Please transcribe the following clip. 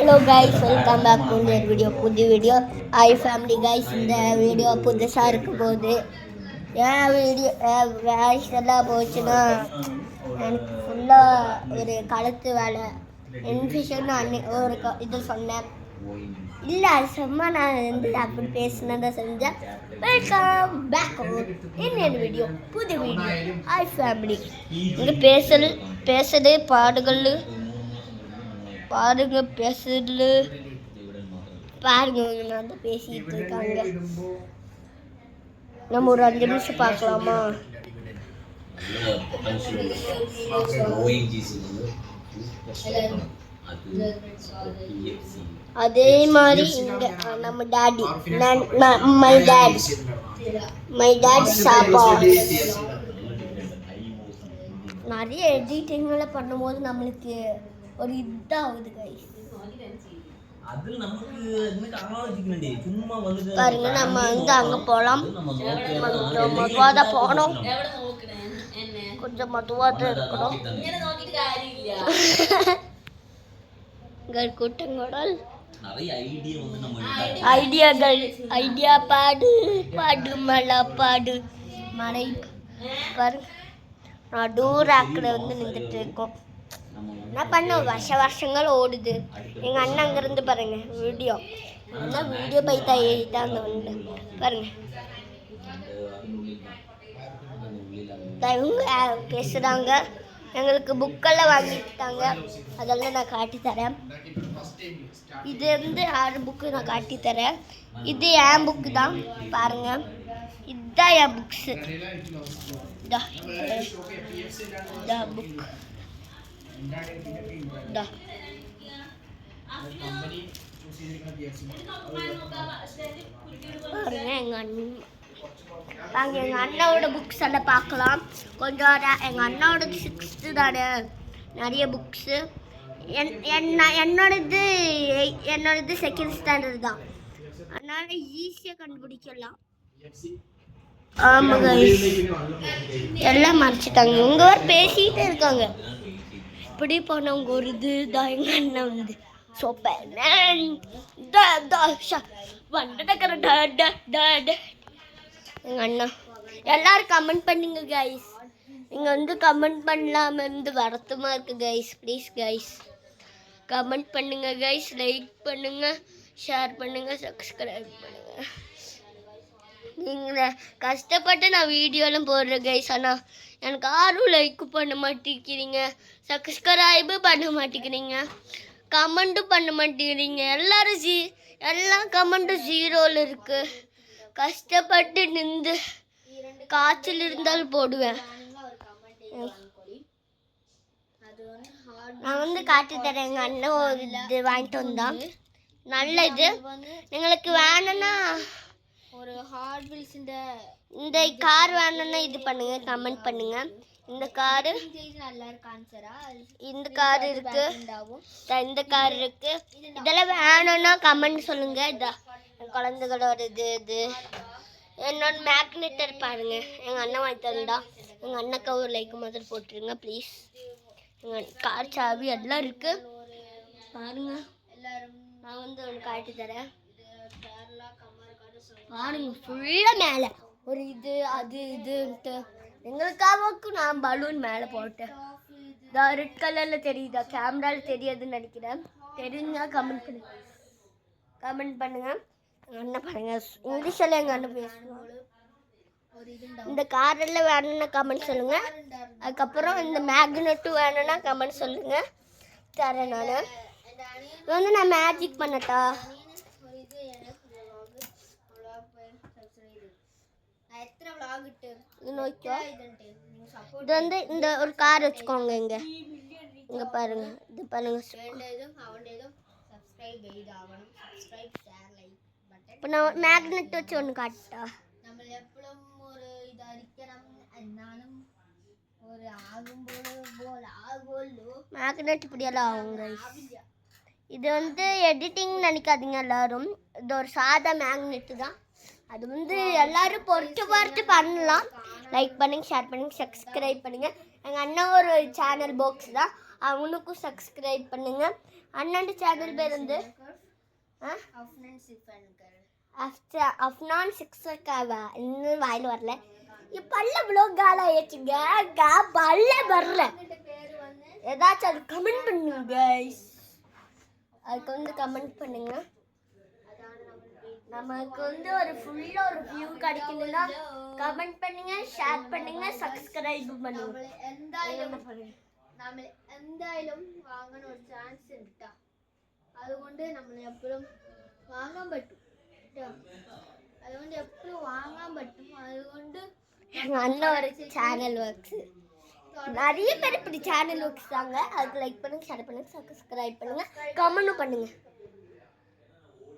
Hello guys, welcome back to புது வீடியோ. Hi family guys, இந்த வீடியோ புதுசாக இருக்கும் போது ஏன் வீடியோ வாய்ஸ் எல்லாம் போச்சுன்னா எனக்கு ஃபுல்லாக ஒரு கழுத்து வேலை இன்ஃபெக்ஷன் ஒரு இது சொன்னேன். இல்லை அது சும்மா நான் வந்து அப்படி பேசினதான் செஞ்சேன். வெல்கம் பேக் இன்னொரு வீடியோ, புது வீடியோ. ஹாய் ஃபேமிலி, இங்கே பேசுறது பாடுகள் பாருங்க, பேசுறது பாருங்க, நான் தான் பேசிட்டு இருக்காங்க. நம்ம ஒரு 5 நிமிஷம் பார்க்கலாமா? அதே மாதிரி இங்க நம்ம டாடி, மை டாடி சாப்பாடு நிறைய எடிட்டிங்ல பண்ணும்போது நம்மளுக்கு ஒரு இதாகுது கைஸ். பாருங்க, நம்ம வந்து அங்க போலாம். கொஞ்சம் மதுவாக போனோம், கொஞ்சம் மதுவாக இருக்கணும். கூட்டங்கள் ஐடியாக்கள், ஐடியா பாடு பாடு மழை பாடு மழை. பாருங்க, நடுராக்கில் வந்து நின்றுட்டு இருக்கோம். என்ன பண்ண, வருஷங்கள் ஓடுது. எங்கள் அண்ணன் அங்கேருந்து பாருங்க வீடியோ பைத்தா ஏறிட்டா அந்த வந்து பாருங்க. இவங்க பேசுகிறாங்க, எங்களுக்கு புக்கெல்லாம் வாங்கிட்டாங்க, அதெல்லாம் நான் காட்டித்தரேன். இது வந்து 6 புக்கு நான் காட்டித்தரேன். இது என் புக்கு தான் பாருங்க, இதுதான் என் புக்ஸு. புக் எங்க அண்ணாவோட புக்ஸ் எல்லாம் பார்க்கலாம். கொஞ்சம் எங்க அண்ணாவோட 6th தானே, நிறைய புக்ஸு. என்னோடது 2nd ஸ்டாண்டர்ட் தான், அதனால ஈஸியாக கண்டுபிடிக்கலாம். ஆமாங்க, எல்லாம் மறைச்சிட்டாங்க. இவங்க வேறு பேசிகிட்டே இருக்காங்க. இப்படி போனவங்க ஒரு இது தான். எங்கள் அண்ணன் வந்து எங்கள் அண்ணா எல்லாரும் கமெண்ட் பண்ணுங்க கைஸ். நீங்கள் வந்து கமெண்ட் பண்ணலாம இருந்து வருத்தமாக இருக்குது கைஸ். ப்ளீஸ் கைஸ் கமெண்ட் பண்ணுங்க கைஸ், லைக் பண்ணுங்க, ஷேர் பண்ணுங்க, சப்ஸ்கிரைப் பண்ணுங்க. நீங்கள் கஷ்டப்பட்டு நான் வீடியோலாம் போடுறேன் கைஸ், ஆனால் எனக்கு யாரும் லைக் பண்ண மாட்டேங்கிறீங்க, சப்ஸ்கிரைபு பண்ண மாட்டேங்கிறீங்க, கமெண்ட்டும் பண்ண மாட்டேங்கிறீங்க. எல்லாம் கமெண்ட்டும் 0ல் இருக்குது. கஷ்டப்பட்டு நின்று காய்ச்சல் இருந்தாலும் போடுவேன். நான் வந்து காட்டி தரேன். எங்கள் அண்ணன் ஒரு இது வாங்கிட்டு வந்தான், நல்ல இது. எங்களுக்கு வேணும்னா ஒரு ஹார்ட் வீல்ஸ் இந்த கார் வேணும்னா இது பண்ணுங்க, கமெண்ட் பண்ணுங்க. இந்த காரு, இந்த கார் இருக்கு, இந்த கார் இருக்கு. இதெல்லாம் வேணும்னா கமெண்ட் சொல்லுங்க. இதான் என் குழந்தைகளோட இது என்னோட மேக்னெட்டர் பாருங்க, எங்கள் அண்ணன் வாங்கி தந்தா. எங்கள் அண்ணனுக்கு ஒரு லைக் மாதிரி போட்டுருங்க ப்ளீஸ். எங்கள் கார் சாவி எல்லாம் இருக்கு பாருங்க. நான் வந்து ஒன்று காட்டி தரேன் பாருங்க. ஃபுல்லாக மேலே ஒரு இது அது இதுன்ட்டு எங்களுக்காக நான் பலூன் மேலே போட்டேன். ரெட் கலரில் தெரியுதா? கேமராவில் தெரியாதுன்னு நினைக்கிறேன். தெரிஞ்சா கமெண்ட் பண்ணுங்க. எங்கள் அண்ணன் பாருங்க, இங்கிலீஷில் எங்கள் அண்ணன் பேசுவோம். இந்த காரெல்லாம் வேணும்னா கமெண்ட் சொல்லுங்கள். அதுக்கப்புறம் இந்த மேக்னெட்டும் வேணும்னா கமெண்ட் சொல்லுங்கள், தரேன். நான் மேஜிக் பண்ணட்டா? இது வந்து இந்த ஒரு கார் வச்சுக்கோங்க. இங்க பாருங்க, இது பாருங்க. இப்போ நான் மேக்னெட் வச்சு ஒன்று காட்டா? மேக்னெட் இப்படியெல்லாம் ஆகுங்க. இது வந்து எடிட்டிங் நினைக்காதீங்க எல்லாரும், இது ஒரு சாதா மேக்னெட்டு தான். அது வந்து எல்லாரும் பொறுத்து பண்ணலாம். லைக் பண்ணுங்க, ஷேர் பண்ணுங்க, சப்ஸ்கிரைப் பண்ணுங்க. எங்கள் அண்ணன் ஒரு சேனல் பாக்ஸ் தான், அவனுக்கும் சப்ஸ்கிரைப் பண்ணுங்க. அண்ணன் சேனல் பேர் வந்து அஃப்னான் சிக்ஸர்காவா இன்னும் வாயில் வரல. பல்ல இவ்வளோ கால ஆயிடுச்சுங்க. பல்ல வரல. ஏதாச்சும் அது கமெண்ட் பண்ணுங்க கைஸ். அதுக்கு வந்து கமெண்ட் பண்ணுங்க. நமக்கு வந்து ஒரு ஃபுல்லா ஒரு வியூ கிடைக்கணும்னா கமெண்ட் பண்ணுங்க, ஷேர் பண்ணுங்க, சப்ஸ்கிரைப் பண்ணுங்க. എന്തായാലും വാങ്ങാൻ ഒരു ചാൻസ് ഉണ്ട്. അതുകൊണ്ട് നമ്മൾ എപ്പോഴും വാങ്ങാൻ പറ്റും. അതുകൊണ്ട് എപ്പോഴും വാങ്ങാൻ പറ്റും. അതുകൊണ്ട് அண்ணன் ஒரு சேனல் ஒர்க்ஸ் நிறைய பேர் இப்படி சேனல் ஒர்க்ஸ் தாங்க. அதுக்கு லைக் பண்ணுங்க, ஷேர் பண்ணுங்க, சப்ஸ்கிரைப் பண்ணுங்க, கமெண்ட்டும் பண்ணுங்க.